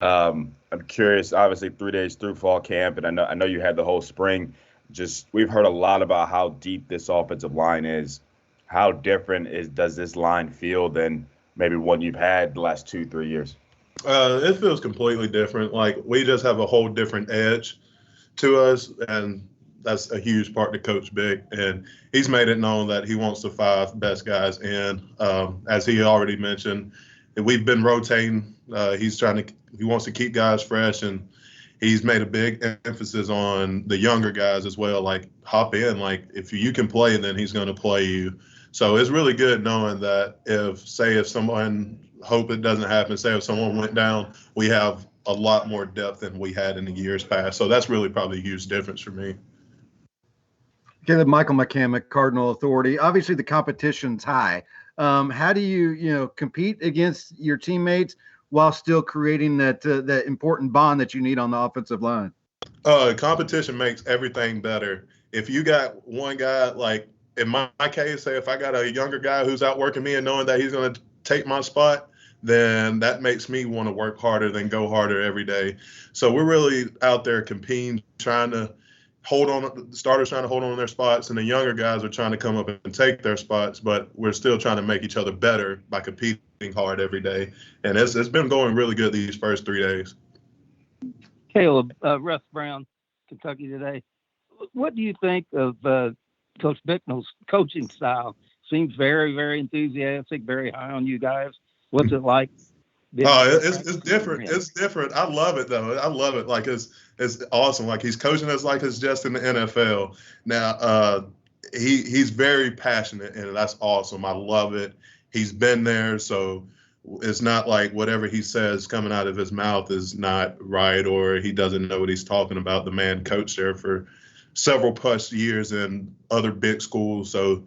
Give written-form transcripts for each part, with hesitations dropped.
I'm curious. Obviously, 3 days through fall camp, and I know you had the whole spring. Just we've heard a lot about how deep this offensive line is. How different is does this line feel than maybe one you've had the last 2, 3 years? It feels completely different. Like we just have a whole different edge to us, and that's a huge part to Coach Big. And he's made it known that he wants the five best guys in. As he already mentioned, we've been rotating. He wants to keep guys fresh, and he's made a big emphasis on the younger guys as well. Like hop in, like if you can play, then he's going to play you. So it's really good knowing that if someone hope it doesn't happen, say if someone went down, we have a lot more depth than we had in the years past. So that's really probably a huge difference for me. Caleb, Michael McCamick, Cardinal Authority. Obviously, the competition's high. How do you compete against your teammates while still creating that important bond that you need on the offensive line? Competition makes everything better. If you got one guy, like in my case, say if I got a younger guy who's outworking me and knowing that he's going to take my spot, then that makes me want to work harder than go harder every day. So we're really out there competing, trying to hold on. The starters trying to hold on to their spots, and the younger guys are trying to come up and take their spots. But we're still trying to make each other better by competing hard every day. And it's been going really good these first 3 days. Caleb, Russ Brown, Kentucky Today. What do you think of Coach Bicknell's coaching style? Seems very, very enthusiastic, very high on you guys. What's it like? It's different. It's different. I love it though. I love it. Like it's awesome. Like he's coaching us like it's just in the NFL. Now he's very passionate and that's awesome. I love it. He's been there, so it's not like whatever he says coming out of his mouth is not right or he doesn't know what he's talking about. The man coached there for several plus years in other big schools, so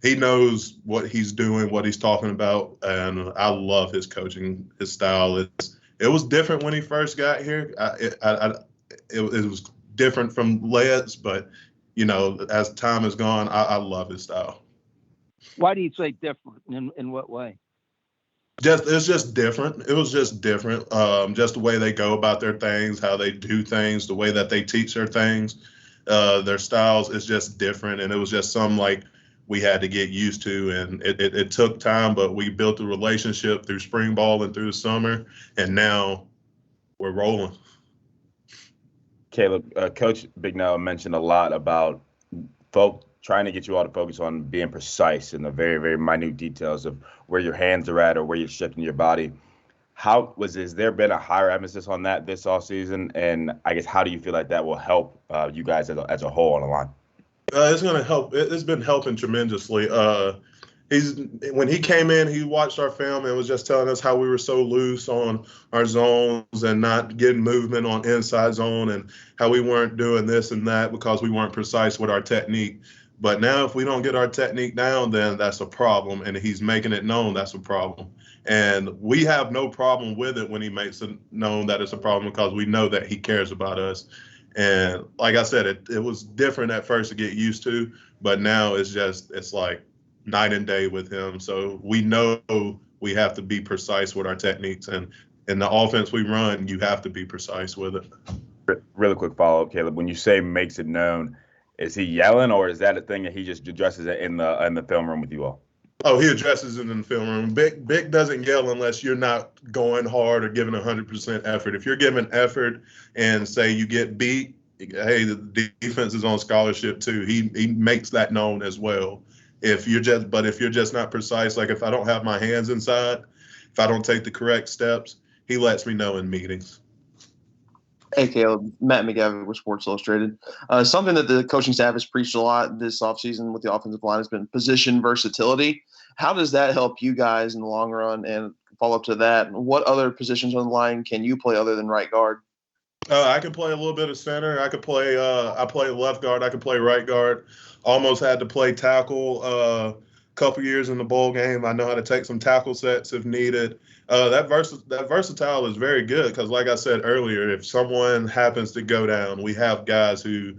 he knows what he's doing, what he's talking about, and I love his coaching, his style. It was different when he first got here. It was different from Led's, but as time has gone, I love his style. Why do you say different? In what way? It's just different. It was just different. Just the way they go about their things, how they do things, the way that they teach their things, their styles is just different, and it was just some like we had to get used to, and it took time, but we built a relationship through spring ball and through the summer, and now we're rolling. Caleb, Coach Bignell mentioned a lot about folk trying to get you all to focus on being precise in the very, very minute details of where your hands are at or where you're shifting your body. Has there been a higher emphasis on that this offseason? And I guess how do you feel like that will help you guys as a whole on the line? It's going to help. It's been helping tremendously. When he came in, he watched our film and was just telling us how we were so loose on our zones and not getting movement on inside zone and how we weren't doing this and that because we weren't precise with our technique. But now if we don't get our technique down, then that's a problem. And he's making it known that's a problem. And we have no problem with it when he makes it known that it's a problem because we know that he cares about us. And like I said, it was different at first to get used to, but now it's like night and day with him. So we know we have to be precise with our techniques. And in the offense we run, you have to be precise with it. Really quick follow-up, Caleb. When you say makes it known, is he yelling or is that a thing that he just addresses it in the film room with you all? Oh, he addresses it in the film room. Big doesn't yell unless you're not going hard or giving 100% effort. If you're giving effort and say you get beat, hey, the defense is on scholarship too. He makes that known as well. If you're just not precise, like if I don't have my hands inside, if I don't take the correct steps, he lets me know in meetings. Hey, Caleb, Matt McGavick with Sports Illustrated. Something that the coaching staff has preached a lot this offseason with the offensive line has been position versatility. How does that help you guys in the long run? And follow up to that, what other positions on the line can you play other than right guard? I can play a little bit of center. I play left guard. I can play right guard. Almost had to play tackle a couple years in the bowl game. I know how to take some tackle sets if needed. That versatile is very good because, like I said earlier, if someone happens to go down, we have guys who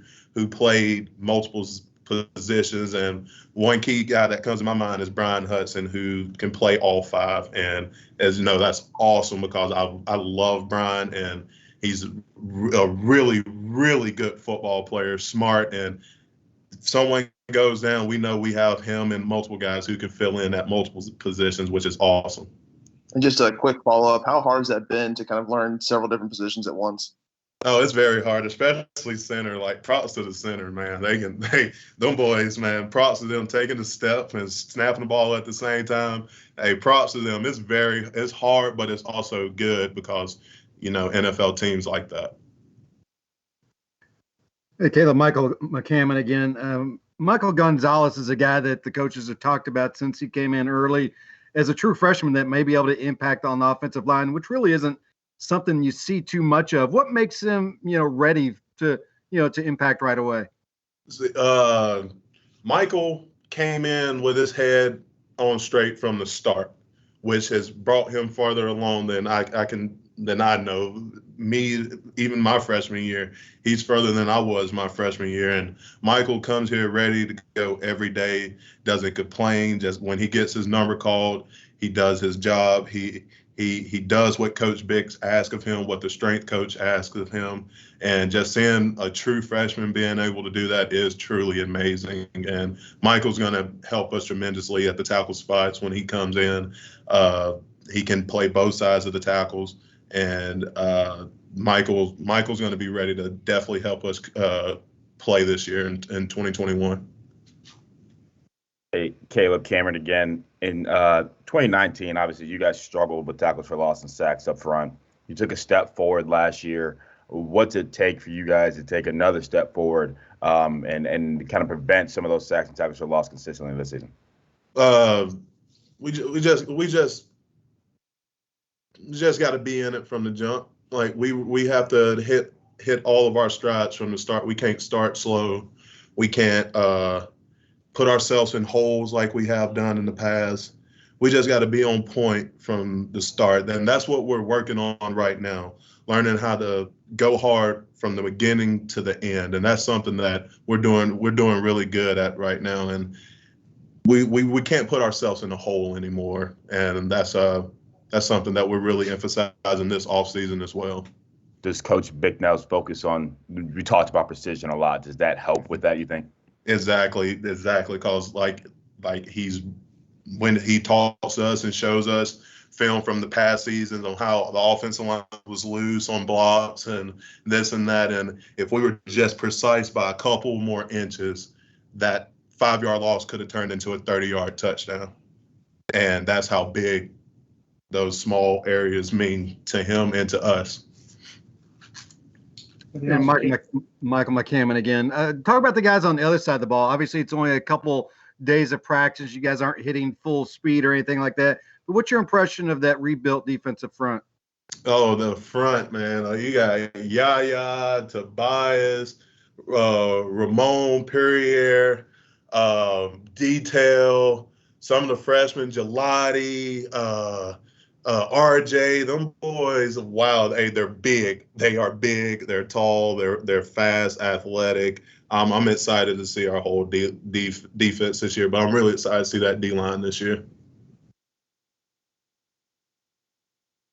played multiple positions. And one key guy that comes to my mind is Brian Hudson, who can play all five. And as you know, that's awesome because I love Brian, and he's a really, really good football player, smart. And if someone goes down, we know we have him and multiple guys who can fill in at multiple positions, which is awesome. And just a quick follow-up, how hard has that been to kind of learn several different positions at once? Oh, it's very hard, especially center. Like, props to the center, man. Them boys, man, props to them taking the step and snapping the ball at the same time. Hey, props to them. It's hard, but it's also good because, NFL teams like that. Hey, Caleb, Michael McCammon again. Michael Gonzales is a guy that the coaches have talked about since he came in early as a true freshman that may be able to impact on the offensive line, which really isn't something you see too much of. What makes him, ready to impact right away? Michael came in with his head on straight from the start, which has brought him farther along than I know. Me, even my freshman year, he's further than I was my freshman year. And Michael comes here ready to go every day, doesn't complain. Just when he gets his number called, he does his job. He does what Coach Biggs asks of him, what the strength coach asks of him. And just seeing a true freshman being able to do that is truly amazing. And Michael's going to help us tremendously at the tackle spots when he comes in. He can play both sides of the tackles. And Michael's going to be ready to definitely help us play this year in 2021. Hey, Caleb, Cameron again. In 2019, obviously, you guys struggled with tackles for loss and sacks up front. You took a step forward last year. What's it take for you guys to take another step forward and kind of prevent some of those sacks and tackles for loss consistently this season? We just got to be in it from the jump. Like we have to hit all of our strides from the start. We can't start slow. We can't put ourselves in holes like we have done in the past. We just got to be on point from the start. And that's what we're working on right now, learning how to go hard from the beginning to the end. And that's something that we're doing really good at right now. And we can't put ourselves in a hole anymore. And that's something that we're really emphasizing this offseason as well. Does Coach Bicknell's focus on, we talked about precision a lot, does that help with that, you think? Exactly. Because like when he talks to us and shows us film from the past seasons on how the offensive line was loose on blocks and this and that. And if we were just precise by a couple more inches, that 5-yard loss could have turned into a 30-yard touchdown. And that's how big those small areas mean to him and to us. And Michael McCammon again. Talk about the guys on the other side of the ball. Obviously, it's only a couple days of practice. You guys aren't hitting full speed or anything like that. But what's your impression of that rebuilt defensive front? Oh, the front, man. You got Yaya, Tobias, Ramon Perrier, Detail, some of the freshmen, Gelati, RJ, them boys, wow, they're big. They are big. They're tall. They're fast, athletic. I'm excited to see our whole defense this year, but I'm really excited to see that D-line this year.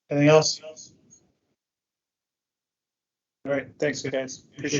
Anything else? All right. Thanks, guys. Appreciate it.